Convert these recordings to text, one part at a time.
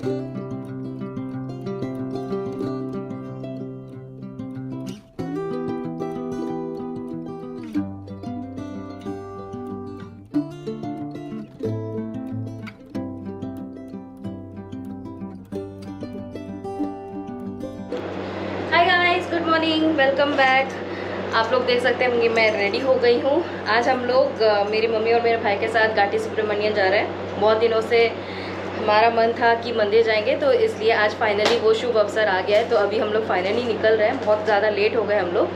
Hi guys, good morning, welcome back. आप लोग देख सकते हैं कि मैं रेडी हो गई हूँ। आज हम लोग मेरी मम्मी और मेरे भाई के साथ घाटी सुब्रमण्यम जा रहे हैं। बहुत दिनों से हमारा मन था कि मंदिर जाएंगे, तो इसलिए आज फाइनली वो शुभ अवसर आ गया है। तो अभी हम लोग फाइनली निकल रहे हैं। बहुत ज़्यादा लेट हो गए हम लोग।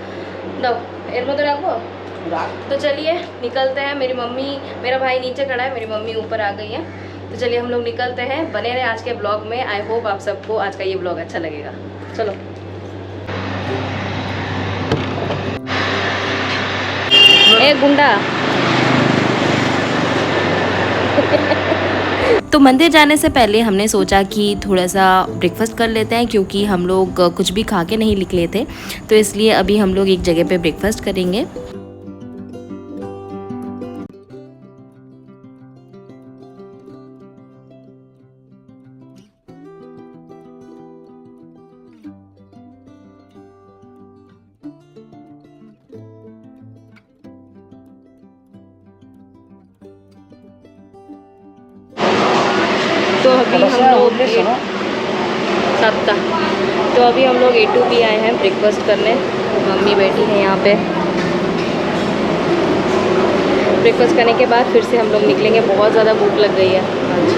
तो चलिए निकलते हैं। मेरी मम्मी, मेरा भाई नीचे खड़ा है, मेरी मम्मी ऊपर आ गई है। तो चलिए हम लोग निकलते हैं। बने रहे आज के ब्लॉग में। आई होप आप सबको आज का ये ब्लॉग अच्छा लगेगा। चलो। ए गुंडा। तो मंदिर जाने से पहले हमने सोचा कि थोड़ा सा ब्रेकफास्ट कर लेते हैं, क्योंकि हम लोग कुछ भी खा के नहीं निकले थे। तो इसलिए अभी हम लोग एक जगह पे ब्रेकफास्ट करेंगे। तो अभी हम लोग तो अभी हम लोग A2B आए हैं ब्रेकफास्ट करने। मम्मी बैठी हैं यहाँ पे। ब्रेकफास्ट करने के बाद फिर से हम लोग निकलेंगे। बहुत ज़्यादा भूख लग गई है आज।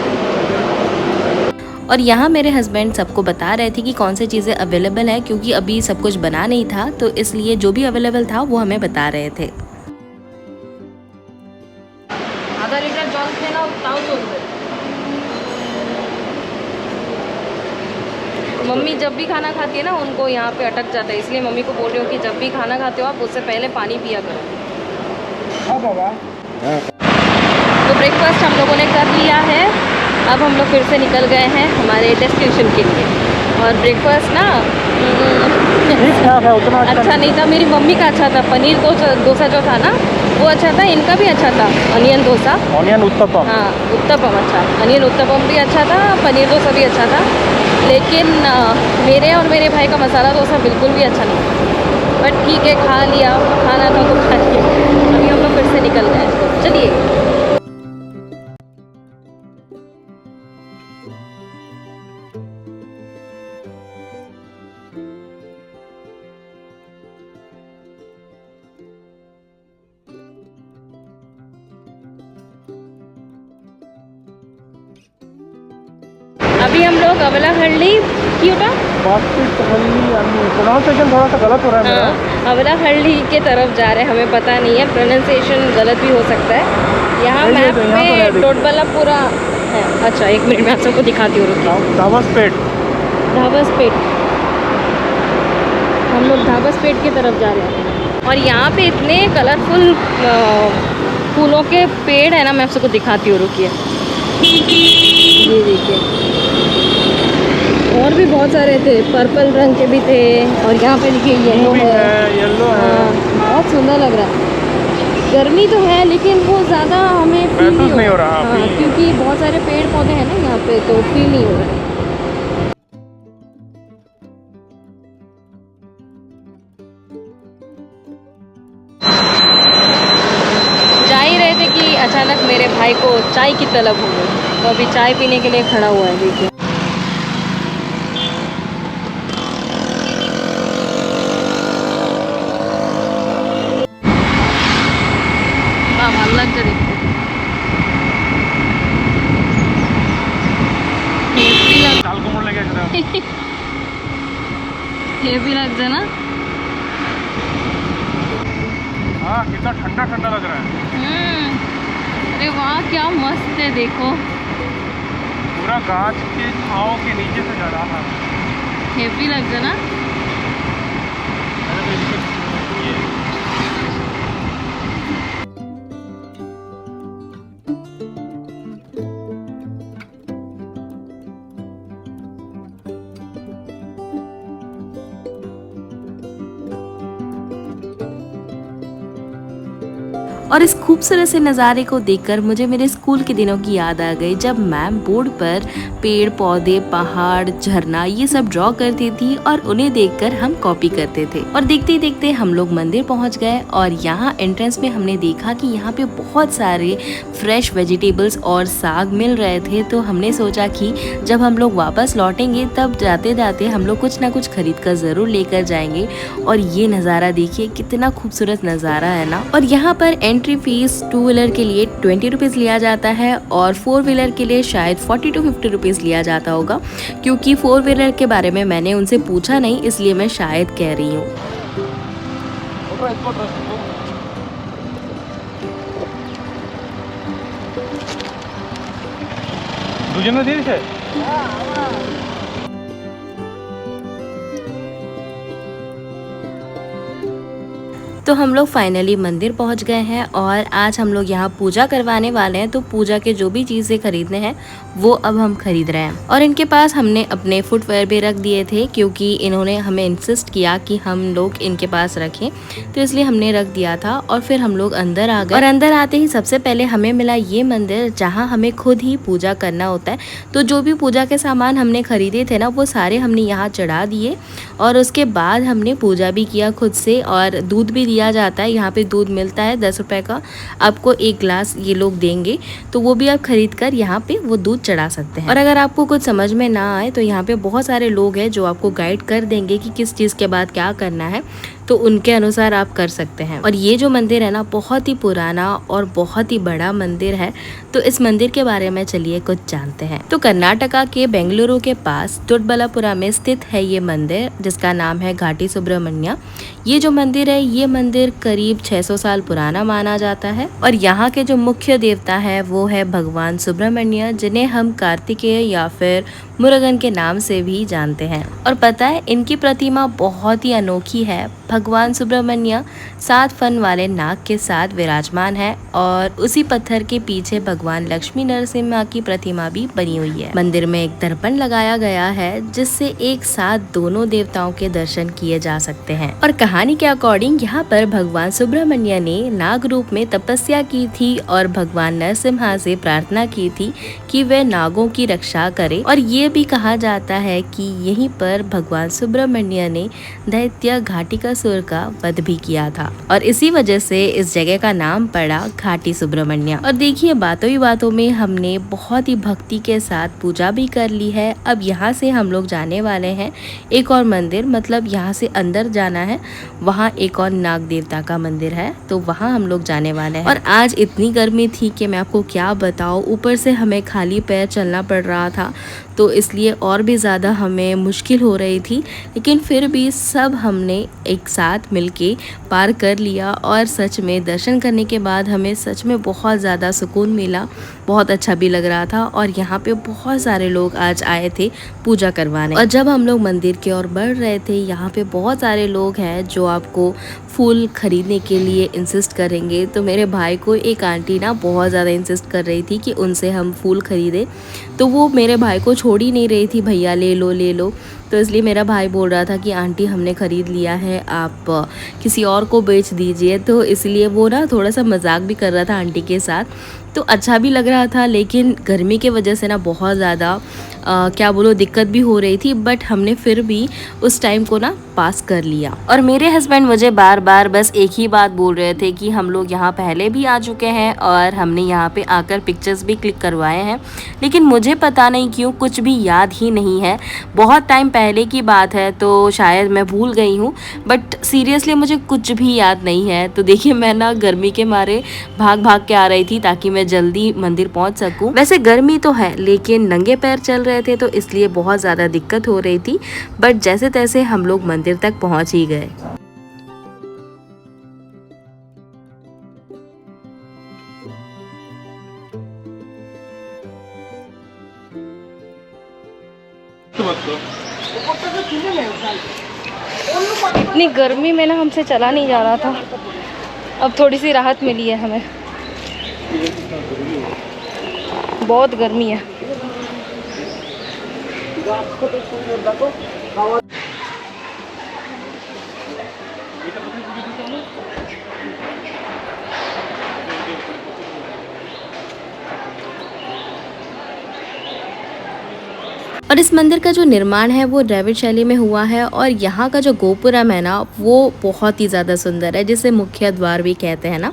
और यहाँ मेरे हस्बैंड सबको बता रहे थे कि कौन सी चीज़ें अवेलेबल है, क्योंकि अभी सब कुछ बना नहीं था। तो इसलिए जो भी अवेलेबल था वो हमें बता रहे थे। आधा लीटर जल थे ना, मम्मी जब भी खाना खाती है ना, उनको यहाँ पे अटक जाता है। इसलिए मम्मी को बोल रही हूँ कि जब भी खाना खाते हो आप, उससे पहले पानी पिया करो। तो ब्रेकफास्ट हम लोगों ने कर लिया है। अब हम लोग फिर से निकल गए हैं हमारे डेस्टिनेशन के लिए। और ब्रेकफास्ट ना उतना अच्छा नहीं था। मेरी मम्मी का अच्छा था। पनीर डोसा जो था ना, वो अच्छा था। इनका भी अच्छा था, अनियन डोसा, अनियन उत्तपम। हाँ, उत्तपम अच्छा। अनियन उत्तपम भी अच्छा था, पनीर डोसा भी अच्छा था। लेकिन मेरे और मेरे भाई का मसाला डोसा बिल्कुल भी अच्छा नहीं था। बट ठीक है, खा लिया, खाना था तो खा लिया। अभी हम लोग फिर से निकल गए। चलिए। अभी हम लोग अवलाहल्ली प्रोनाउंसिएशन थोड़ा सा गलत हो रहा है मेरा। अवलाहल्ली के तरफ जा रहे हैं। हमें पता नहीं है, प्रोनाउंसिएशन गलत भी हो सकता है। यहाँ मैप में डोडबल्लापुरा है। अच्छा, एक मिनट में आप सबको दिखाती हूँ। धाबसपेट। हम लोग धाबसपेट की तरफ जा रहे हैं। और यहाँ पे इतने कलरफुल फूलों के पेड़ है ना, मैं आप सबको दिखाती हूँ, रुकिए। ये देखिए, और भी बहुत सारे थे, पर्पल रंग के भी थे। और यहाँ पे देखिए येलो है। बहुत सुंदर लग रहा है। गर्मी तो है, लेकिन वो ज़्यादा हमें फील नहीं हो रहा। हाँ, क्योंकि बहुत सारे पेड़ पौधे हैं ना यहाँ पे, तो फील नहीं हो रहा है। जा ही रहे थे कि अचानक मेरे भाई को चाय की तलब हो गई। तो अभी चाय पीने के लिए खड़ा हुआ है, देखिए। हेवी लगता है ना। हाँ, कितना ठंडा ठंडा लग रहा है। अरे वाह, क्या मस्त है, देखो। पूरा गाछ के छांव के नीचे से जा रहा है। हेवी लगता है ना। और इस खूबसूरत से नज़ारे को देखकर मुझे मेरे स्कूल के दिनों की याद आ गई, जब मैम बोर्ड पर पेड़ पौधे पहाड़ झरना ये सब ड्रॉ करती थी और उन्हें देखकर हम कॉपी करते थे। और देखते देखते हम लोग मंदिर पहुंच गए और यहाँ एंट्रेंस में हमने देखा कि यहाँ पे बहुत सारे फ्रेश वेजिटेबल्स और साग मिल रहे थे। तो हमने सोचा कि जब हम लोग वापस लौटेंगे तब जाते जाते हम लोग कुछ ना कुछ खरीद कर ज़रूर लेकर जाएंगे। और ये नज़ारा देखिए, कितना खूबसूरत नज़ारा है ना। और यहाँ पर एंट्री फीस 2 व्हीलर के लिए 20 रुपीज़ लिया जाता है और 4 व्हीलर के लिए शायद 40 to 50 रुपीज़ लिया जाता होगा, क्योंकि 4 व्हीलर के बारे में मैंने उनसे पूछा नहीं, इसलिए मैं शायद कह रही हूँ। तो हम लोग फाइनली मंदिर पहुंच गए हैं और आज हम लोग यहाँ पूजा करवाने वाले हैं। तो पूजा के जो भी चीज़ें खरीदने हैं वो अब हम खरीद रहे हैं। और इनके पास हमने अपने फुटवेयर भी रख दिए थे, क्योंकि इन्होंने हमें इंसिस्ट किया कि हम लोग इनके पास रखें, तो इसलिए हमने रख दिया था। और फिर हम लोग अंदर आ गए और अंदर आते ही सबसे पहले हमें मिला ये मंदिर, जहाँ हमें खुद ही पूजा करना होता है। तो जो भी पूजा के सामान हमने खरीदे थे ना, वो सारे हमने यहाँ चढ़ा दिए और उसके बाद हमने पूजा भी किया खुद से। और दूध भी दिया जाता है, यहाँ पे दूध मिलता है 10 रुपए का, आपको 1 ग्लास ये लोग देंगे, तो वो भी आप खरीद कर यहाँ पे वो दूध चढ़ा सकते हैं। और अगर आपको कुछ समझ में ना आए तो यहाँ पे बहुत सारे लोग हैं जो आपको गाइड कर देंगे कि किस चीज़ के बाद क्या करना है, तो उनके अनुसार आप कर सकते हैं। और ये जो मंदिर है ना, बहुत ही पुराना और बहुत ही बड़ा मंदिर है। तो इस मंदिर के बारे में चलिए कुछ जानते हैं। तो कर्नाटका के बेंगलुरु के पास दोड्डबलापुरा में स्थित है ये मंदिर, जिसका नाम है घाटी सुब्रमण्य। ये जो मंदिर है, ये मंदिर करीब 600 साल पुराना माना जाता है। और यहाँ के जो मुख्य देवता है वो है भगवान सुब्रमण्य, जिन्हें हम कार्तिकेय या फिर मुरुगन के नाम से भी जानते हैं। और पता है, इनकी प्रतिमा बहुत ही अनोखी है। भगवान सुब्रमण्य 7 फन वाले नाग के साथ विराजमान है और उसी पत्थर के पीछे भगवान लक्ष्मी नरसिम्हा की प्रतिमा भी बनी हुई है। मंदिर में एक दर्पण लगाया गया है, जिससे एक साथ दोनों देवताओं के दर्शन किए जा सकते हैं। और कहानी के अकॉर्डिंग यहाँ पर भगवान सुब्रमण्य ने नाग रूप में तपस्या की थी और भगवान नरसिम्हा से प्रार्थना की थी कि वे नागों की रक्षा करे। और ये भी कहा जाता है कि यहीं पर भगवान सुब्रमण्य ने दैत्य घाटिकासुर का वध भी किया था और इसी वजह से इस जगह का नाम पड़ा घाटी सुब्रमण्य। और देखिए, बातों ही बातों में हमने बहुत ही भक्ति के साथ पूजा भी कर ली है। अब यहाँ से हम लोग जाने वाले हैं एक और मंदिर, मतलब यहाँ से अंदर जाना है, वहाँ एक और नाग देवता का मंदिर है, तो वहाँ हम लोग जाने वाले हैं। और आज इतनी गर्मी थी कि मैं आपको क्या बताऊँ, ऊपर से हमें खाली पैर चलना पड़ रहा था, तो इसलिए और भी ज़्यादा हमें मुश्किल हो रही थी। लेकिन फिर भी सब हमने एक साथ मिलके पार कर लिया और सच में दर्शन करने के बाद हमें सच में बहुत ज़्यादा सुकून मिला, बहुत अच्छा भी लग रहा था। और यहाँ पे बहुत सारे लोग आज आए थे पूजा करवाने। और जब हम लोग मंदिर की ओर बढ़ रहे थे, यहाँ पे बहुत सारे लोग हैं जो आपको फूल खरीदने के लिए इंसिस्ट करेंगे। तो मेरे भाई को एक आंटी ना बहुत ज़्यादा इंसिस्ट कर रही थी कि उनसे हम फूल खरीदें, तो वो मेरे भाई को छोड़ ही नहीं रही थी, भैया ले लो ले लो। तो इसलिए मेरा भाई बोल रहा था कि आंटी हमने ख़रीद लिया है, आप किसी और को बेच दीजिए। तो इसलिए वो ना थोड़ा सा मजाक भी कर रहा था आंटी के साथ, तो अच्छा भी लग रहा था। लेकिन गर्मी के वजह से ना बहुत ज़्यादा क्या बोलो दिक्कत भी हो रही थी, बट हमने फिर भी उस टाइम को ना पास कर लिया। और मेरे हस्बैंड मुझे बार बार बस एक ही बात बोल रहे थे कि हम लोग यहाँ पहले भी आ चुके हैं और हमने यहाँ पे आकर पिक्चर्स भी क्लिक करवाए हैं, लेकिन मुझे पता नहीं क्यों कुछ भी याद ही नहीं है। बहुत टाइम पहले की बात है तो शायद मैं भूल गई हूँ, बट सीरियसली मुझे कुछ भी याद नहीं है। तो देखिए, मैं ना गर्मी के मारे भाग भाग के आ रही थी ताकि मैं जल्दी मंदिर पहुँच सकूँ। वैसे गर्मी तो है, लेकिन नंगे पैर चल रहे थे तो इसलिए बहुत ज़्यादा दिक्कत हो रही थी, बट जैसे तैसे हम लोग मंदिर तक पहुँच ही गए। इतनी गर्मी में ना हमसे चला नहीं जा रहा था, अब थोड़ी सी राहत मिली है हमें। बहुत गर्मी है। और इस मंदिर का जो निर्माण है वो द्रविड़ शैली में हुआ है और यहाँ का जो गोपुरम है ना वो बहुत ही ज़्यादा सुंदर है, जिसे मुख्य द्वार भी कहते हैं ना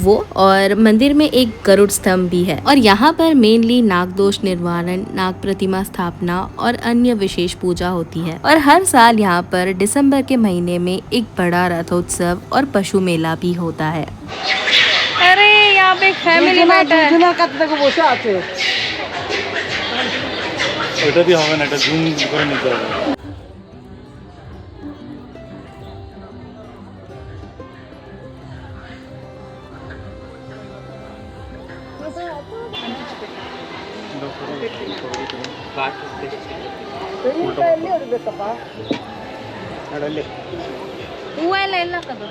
वो। और मंदिर में एक गरुड़ स्तंभ भी है और यहाँ पर मेनली नागदोष निवारण, नाग प्रतिमा स्थापना और अन्य विशेष पूजा होती है। और हर साल यहाँ पर दिसंबर के महीने में एक बड़ा रथोत्सव और पशु मेला भी होता है। अरे यहाँ पे फैमिली बैठा है। ওটা দিয়ে হবে না, এটা জুম করে নিতে হবে। ಹೂವ ಎಲ್ಲ ಎಲ್ಲ ಕದು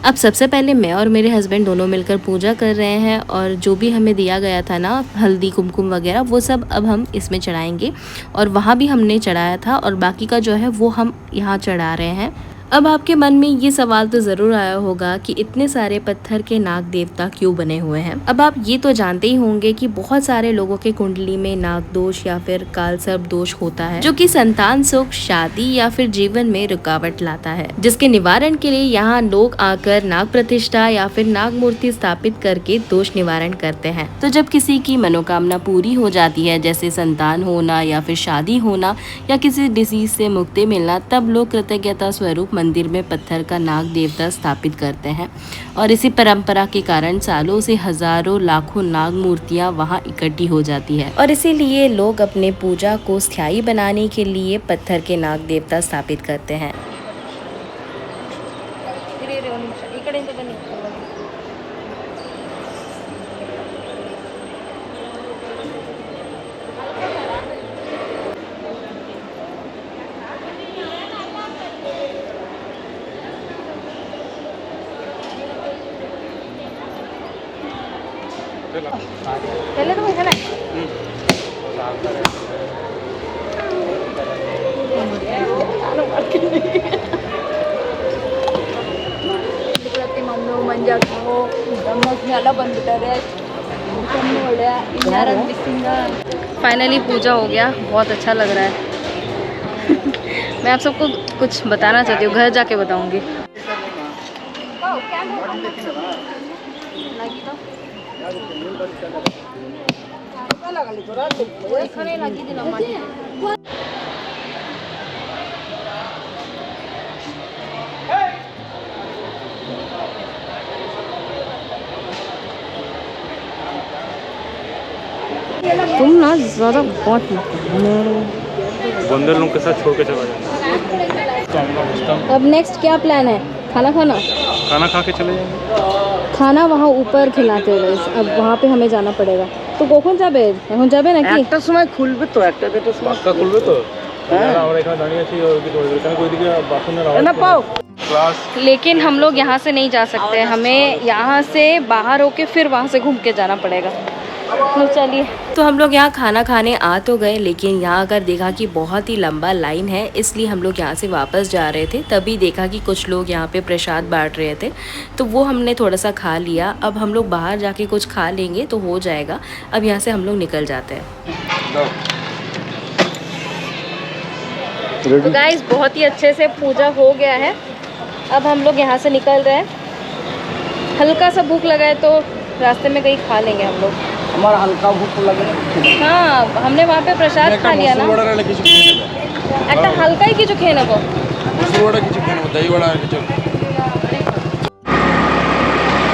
अब सबसे पहले मैं और मेरे हस्बैंड दोनों मिलकर पूजा कर रहे हैं और जो भी हमें दिया गया था ना हल्दी कुमकुम वगैरह वो सब अब हम इसमें चढ़ाएंगे। और वहाँ भी हमने चढ़ाया था और बाकी का जो है वो हम यहाँ चढ़ा रहे हैं। अब आपके मन में ये सवाल तो ज़रूर आया होगा कि इतने सारे पत्थर के नाग देवता क्यों बने हुए हैं। अब आप ये तो जानते ही होंगे कि बहुत सारे लोगों के कुंडली में नाग दोष या फिर काल सर्प दोष होता है, जो कि संतान सुख, शादी या फिर जीवन में रुकावट लाता है, जिसके निवारण के लिए यहाँ लोग आकर नाग प्रतिष्ठा या फिर नाग मूर्ति स्थापित करके दोष निवारण करते हैं। तो जब किसी की मनोकामना पूरी हो जाती है, जैसे संतान होना या फिर शादी होना या किसी डिसीज से मुक्ति मिलना, तब लोग कृतज्ञता स्वरूप मंदिर में पत्थर का नाग देवता स्थापित करते हैं। और इसी परंपरा के कारण सालों से हजारों लाखों नाग मूर्तियां वहां इकट्ठी हो जाती है और इसीलिए लोग अपने पूजा को स्थायी बनाने के लिए पत्थर के नाग देवता स्थापित करते हैं। पहले तो है ना ಮಣ್ಣು ಮಂಜಾಟು ಎಲ್ಲ ಬಂದ್ಬಿಟ್ಟಾರೆ। फाइनली पूजा हो गया, बहुत अच्छा लग रहा है। मैं आप सबको कुछ बताना चाहती हूँ, घर जाके बताऊंगी। तुम ना ज़्यादा बहुत बंदर लोग के साथ छोड़ के चला जाएंगे। अब नेक्स्ट क्या प्लान है? खाना खाना खा के चले जाएंगे। खाना वहाँ ऊपर खिलाते हैं गाइस। अब वहाँ पे हमें जाना पड़ेगा। तो কখন যাবে? এখন যাবে নাকি? একটা সময় খুলবে তো, একটা দেড়টা সময় পাক্কা খুলবে তো। হ্যাঁ আমরা এখানে দাঁড়িয়ে আছি ওই দিকে কোই দিকে বাসনের আওয়াজ না পাও। क्लास लेकिन हम लोग यहाँ से नहीं जा सकते, हमें यहाँ से बाहर होके फिर वहाँ से घूम के जाना पड़ेगा। तो चलिए। तो हम लोग यहाँ खाना खाने आ तो गए, लेकिन यहाँ अगर देखा कि बहुत ही लंबा लाइन है, इसलिए हम लोग यहाँ से वापस जा रहे थे। तभी देखा कि कुछ लोग यहाँ पे प्रसाद बांट रहे थे, तो वो हमने थोड़ा सा खा लिया। अब हम लोग बाहर जाके कुछ खा लेंगे तो हो जाएगा। अब यहाँ से हम लोग निकल जाते हैं। तो गाइस बहुत ही अच्छे से पूजा हो गया है। अब हम लोग यहाँ से निकल रहे हैं। हल्का सा भूख लगा है तो रास्ते में कहीं खा लेंगे हम लोग। हमारा हल्का भूख लगे। हाँ हमने वहाँ पे प्रसाद खा लिया ना। একটা হালকাই কিছু খেয়ে নেবো।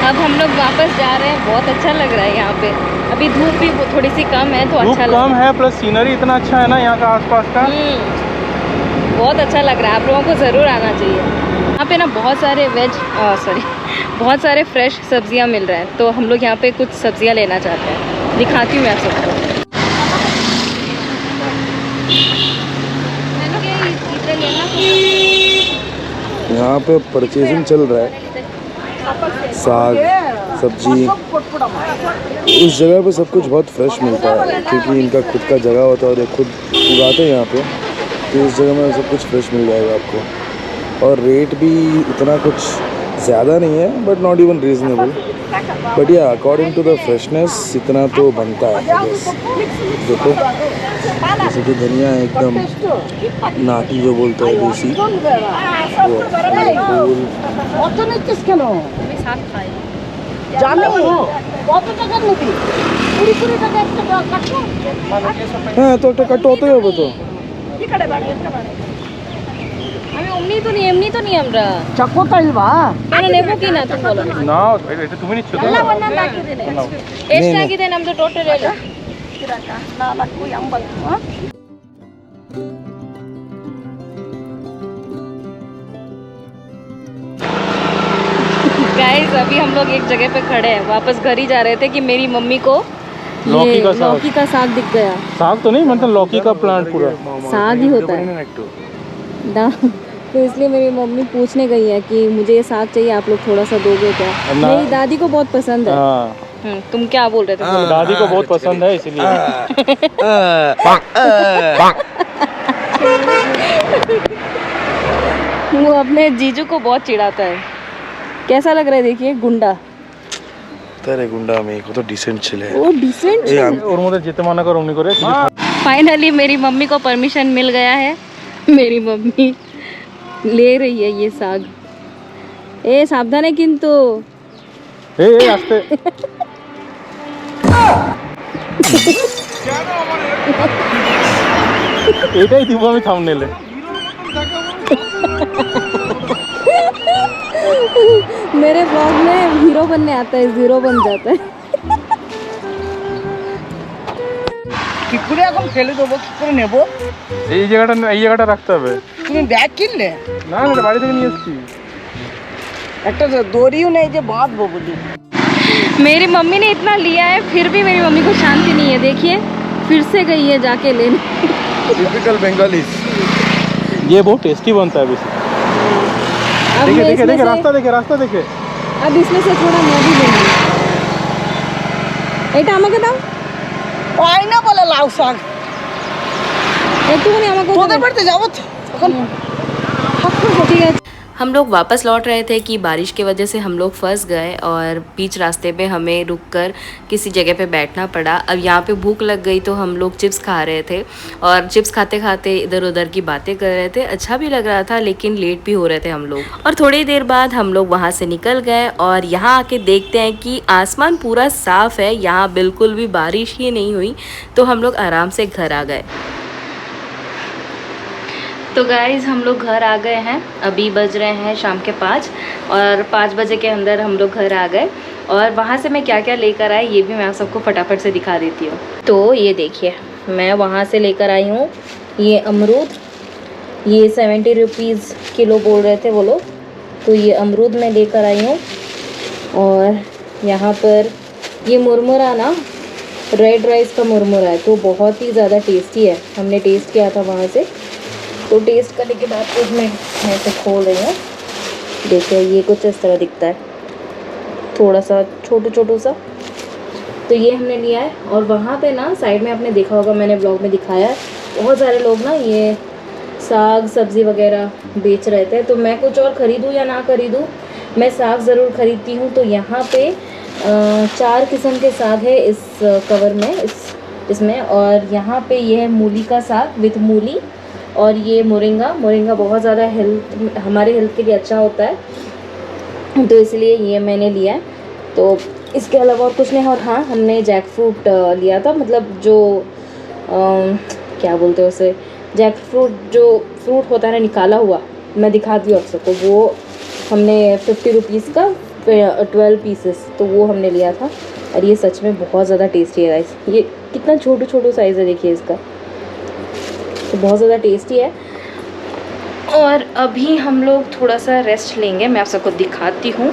अब हम लोग वापस जा रहे हैं, बहुत अच्छा लग रहा है यहाँ पे। अभी धूप भी थोड़ी सी कम है तो अच्छा लग रहा कम है, प्लस सीनरी इतना अच्छा है ना यहाँ का आसपास का। बहुत अच्छा लग रहा है, आप लोगों को ज़रूर आना चाहिए। यहाँ पे ना बहुत सारे बहुत सारे फ्रेश सब्जियाँ मिल रहे हैं, तो हम लोग यहाँ पे कुछ सब्जियाँ लेना चाहते हैं। दिखाती हूँ मैं आप सबको। यहाँ पे परचेजिंग चल रहा है। साग सब्जी। इस जगह पे सब कुछ बहुत फ्रेश मिलता है क्योंकि इनका खुद का जगह होता है और ये खुद उगाते हैं यहाँ पे, तो इस जगह में सब कुछ फ्रेश मिल जाएगा आपको। और रेट भी इतना कुछ ज़्यादा नहीं है, but not even reasonable, but या अकॉर्डिंग टू द फ्रेशनेस इतना तो बनता है। देखो जैसे कि धनिया है एकदम नाटी जो बोलते हैं देसी, हाँ तो একটা কাটো হতেই হবে তো। আমি এমনি তো নি আমরা চকোটা ইলবা কেন নেব কি না তুমি বলো না এটা তুমি নিচ্ছ তো ಎಲ್ಲ ಒಂದೊಂದು ಹಾಕಿದ್ದೇನೆ ಎಷ್ಟಾಗಿದೆ ನಮ್ದು ಟೋಟಲ್ ಎಲ್ಲ गाइस अभी हम लोग एक जगह पे खड़े हैं, वापस घर ही जा रहे थे कि मेरी मम्मी को लौकी का साग। लौकी का साग दिख गया। साग तो नहीं मतलब लौकी का प्लांट पूरा साग ही होता है ना, तो इसलिए मेरी मम्मी पूछने गई है कि मुझे ये साग चाहिए, आप लोग थोड़ा सा दोगे क्या? मेरी दादी को बहुत पसंद है। तुम क्या बोल रहे थे? दादी को बहुत पसंद है इसलिए। वो अपने जीजू को बहुत चिढ़ाता है। कैसा लग रहा है देखिए गुंडा। तेरे गुंडा में को तो डिसेंट चले। वो डिसेंट और मुझे जितना माना करो नहीं करे। फाइनली मेरी मम्मी को परमिशन मिल गया है, मेरी मम्मी ले रही है ये साग। ए सावधान है किंतु ए आस्ते এটাই দিব আমি থাম্বনেলে। मेरे ब्लॉग में हीरो बनने आता है, जीरो बन जाता है। কি করে এখন ফেলে দেবো, কি করে নেব? এই জায়গাটা রাখতে হবে। তুমি ব্যাগ কিনলে? না না বাড়ি থেকে নিয়ে এসেছি। একটা দড়িও নেই যে বাঁধবো বলি। मेरी मम्मी ने इतना लिया है फिर भी मेरी मम्मी को शांति नहीं है। देखिए फिर से गई है जाके लेने। Typical Bengalis. ये बहुत टेस्टी बनता है वैसे। अब मैं इसमें से रास्ता देखे। अब इसमें से थोड़ा मैं भी लूँगी। এটা আমাকে দাও। হয় না বলে লাউ শাক। একটুখানি আমাকে তোদের বাড়িতে যাবো তো এখন। ঠিক আছে। हम लोग वापस लौट रहे थे कि बारिश की वजह से हम लोग फंस गए और बीच रास्ते में हमें रुककर किसी जगह पे बैठना पड़ा। अब यहाँ पे भूख लग गई तो हम लोग चिप्स खा रहे थे और चिप्स खाते खाते इधर उधर की बातें कर रहे थे। अच्छा भी लग रहा था लेकिन लेट भी हो रहे थे हम लोग। और थोड़ी देर बाद हम लोग वहाँ से निकल गए और यहाँ आके देखते हैं कि आसमान पूरा साफ़ है, यहाँ बिल्कुल भी बारिश ही नहीं हुई, तो हम लोग आराम से घर आ गए। तो गाइज़ हम लोग घर आ गए हैं, अभी बज रहे हैं शाम के 5 और 5 बजे के अंदर हम लोग घर आ गए। और वहाँ से मैं क्या क्या लेकर आई ये भी मैं आप सबको फटाफट से दिखा देती हूँ। तो ये देखिए मैं वहाँ से लेकर आई हूँ ये अमरूद, ये 70 रुपीज़ किलो बोल रहे थे वो लोग, तो ये अमरूद मैं लेकर आई हूँ। और यहाँ पर ये मुरमुरा ना रेड राइस का मुरमुरा है, तो बहुत ही ज़्यादा टेस्टी है, हमने टेस्ट किया था वहाँ से। तो टेस्ट करने के बाद कुछ मैं ऐसे खोल रही हूँ, देखिए ये कुछ इस तरह दिखता है, थोड़ा सा छोटू सा। तो ये हमने लिया है। और वहाँ पे ना साइड में आपने देखा होगा, मैंने ब्लॉग में दिखाया है, बहुत सारे लोग ना ये साग सब्ज़ी वगैरह बेच रहे थे। तो मैं कुछ और ख़रीदूँ या ना ख़रीदूँ, मैं साग ज़रूर ख़रीदती हूँ। तो यहाँ पे 4 किस्म के साग है इस कवर में, इसमें। और यहाँ पे ये है मूली का साग विथ मूली, और ये मोरिंगा बहुत ज़्यादा हमारे हेल्थ के लिए अच्छा होता है, तो इसलिए ये मैंने लिया है। तो इसके अलावा और कुछ नहीं। और हाँ हमने जैक फ्रूट लिया था, मतलब जो क्या बोलते हैं उसे, जैक फ्रूट जो फ्रूट होता है ना निकाला हुआ, मैं दिखाती हूँ आप सबको। वो हमने 50 रुपीज़ का 12 पीसेस, तो वो हमने लिया था। और ये सच में बहुत ज़्यादा टेस्टी है गाइस। ये कितना छोटू साइज़ है देखिए इसका, तो बहुत ज़्यादा टेस्टी है। और अभी हम लोग थोड़ा सा रेस्ट लेंगे, मैं आप सबको दिखाती हूँ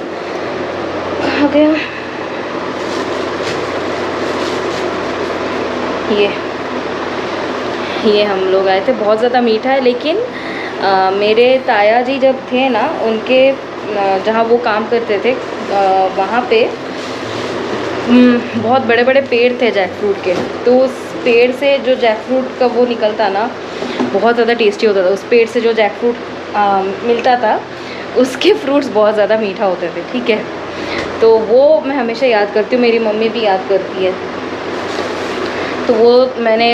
कहाँ गया ये हम लोग आए थे। बहुत ज़्यादा मीठा है, लेकिन मेरे ताया जी जब थे ना, उनके जहाँ वो काम करते थे वहाँ पे बहुत बड़े बड़े पेड़ थे जैक फ्रूट के। तो उस पेड़ से जो जैक फ्रूट का वो निकलता ना, बहुत ज़्यादा टेस्टी होता था। उस पेड़ से जो जैक फ्रूट मिलता था, उसके फ्रूट्स बहुत ज़्यादा मीठा होते थे, ठीक है। तो वो मैं हमेशा याद करती हूँ, मेरी मम्मी भी याद करती है। तो वो मैंने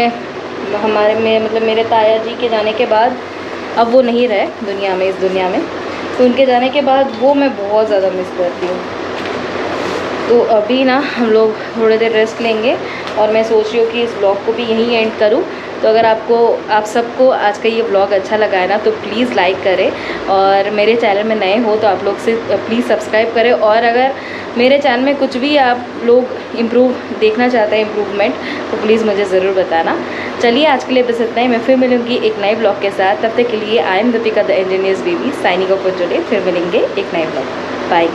हमारे में मतलब मेरे ताया जी के जाने के बाद, अब वो नहीं रहे दुनिया में, इस दुनिया में, तो उनके जाने के बाद वो मैं बहुत ज़्यादा मिस करती हूँ। तो अभी ना हम लोग थोड़ी देर रेस्ट लेंगे और मैं सोच रही हूँ कि इस व्लॉग को भी यहीं एंड करूँ। तो अगर आप सबको आज का ये व्लॉग अच्छा लगा है ना, तो प्लीज़ लाइक करें, और मेरे चैनल में नए हो तो आप लोग से प्लीज़ सब्सक्राइब करें। और अगर मेरे चैनल में कुछ भी आप लोग देखना चाहते हैं इम्प्रूवमेंट, तो प्लीज़ मुझे ज़रूर बताना। चलिए आज के लिए बस इतना ही। मैं फिर मिलूँगी एक नए ब्लॉग के साथ। तब तक के लिए I am Deepika the engineers baby signing off for today. फिर मिलेंगे एक नए ब्लॉग। बाय।